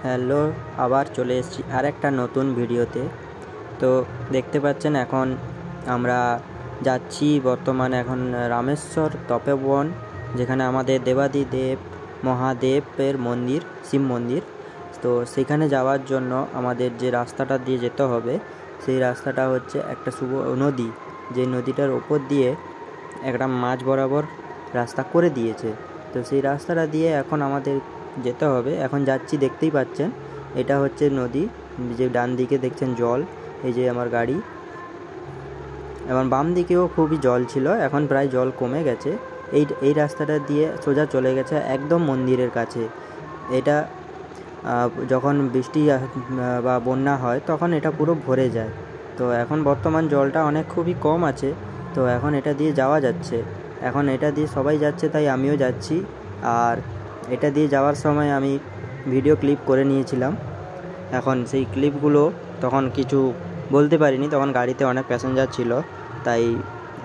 Hello, আবার চলে এসেছি আর একটা নতুন ভিডিওতে। তো দেখতে পাচ্ছেন এখন আমরা যাচ্ছি বর্তমানে এখন রামেশ্বর তপোবন, যেখানে আমাদের দেবাদিদেব মহাদেবের মন্দির, শিব মন্দির। তো সেখানে যাওয়ার জন্য আমাদের যে রাস্তাটা দিয়ে যেতে হবে, সেই রাস্তাটা হচ্ছে একটা নদী, যে নদীটার ওপর দিয়ে একটা মাঝ বরাবর রাস্তা করে দিয়েছে। তো সেই রাস্তাটা দিয়ে এখন আমাদের যেতে হবে। এখন যাচ্ছি, দেখতেই পাচ্ছেন এটা হচ্ছে নদী, যে ডান দিকে দেখছেন জল, এই যে আমার গাড়ি, এবং বাম দিকেও খুবই জল ছিল, এখন প্রায় জল কমে গেছে। এই রাস্তাটা দিয়ে সোজা চলে গেছে একদম মন্দিরের কাছে। এটা যখন বৃষ্টি বা বন্যা হয় তখন এটা পুরো ভরে যায়। তো এখন বর্তমান জলটা খুবই কম আছে, তো এখন এটা দিয়ে যাওয়া যাচ্ছে। এখন এটা দিয়ে সবাই যাচ্ছে, তাই আমিও যাচ্ছি। আর এটা দিয়ে যাওয়ার সময় আমি ভিডিও ক্লিপ করে নিয়েছিলাম। এখন সেই ক্লিপগুলো তখন কিছু বলতে পারিনি, তখন গাড়িতে অনেক প্যাসেঞ্জার ছিল, তাই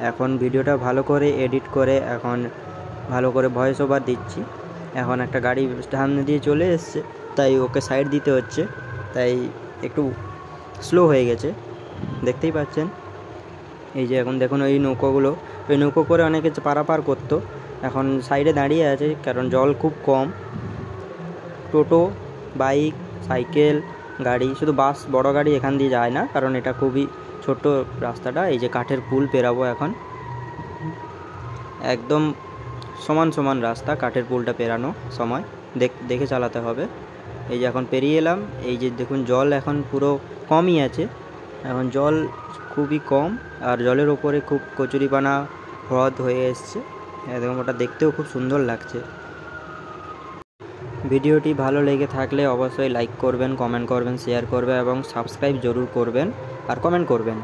এখন ভিডিওটা ভালো করে এডিট করে এখন ভালো করে ভয়েস ওভার দিচ্ছি। এখন একটা গাড়ি সামনে দিয়ে চলে এসছে, তাই ওকে সাইড দিতে হচ্ছে, তাই একটু স্লো হয়ে গেছে, দেখতেই পাচ্ছেন। এই যে এখন দেখুন ওই নৌকো করে অনেকে পারাপার করতো, এখন সাইডে দাঁড়িয়ে আছে, কারণ জল খুব কম। টোটো, বাইক, সাইকেল, গাড়ি, শুধু বাস, বড় গাড়ি এখান দিয়ে যায় না, কারণ এটা খুবই ছোট রাস্তাটা। এই যে কাঠের পুল পেরাবো এখন, একদম সমান রাস্তা, কাঠের পুলটা পেরানো সময় দেখে চালাতে হবে। এই যে এখন পেরিয়ে এলাম। এই যে দেখুন জল এখন পুরো কমই আছে, এখন জল খুবই কম, আর জলের ওপরে খুব কচুরিপানা হ্রদ হয়ে এসছে, এবং ওটা দেখতেও খুব সুন্দর লাগছে। ভিডিওটি ভালো লেগে থাকলে অবশ্যই লাইক করবেন, কমেন্ট করবেন, শেয়ার করবেন এবং সাবস্ক্রাইব জরুর করবেন আর কমেন্ট করবেন।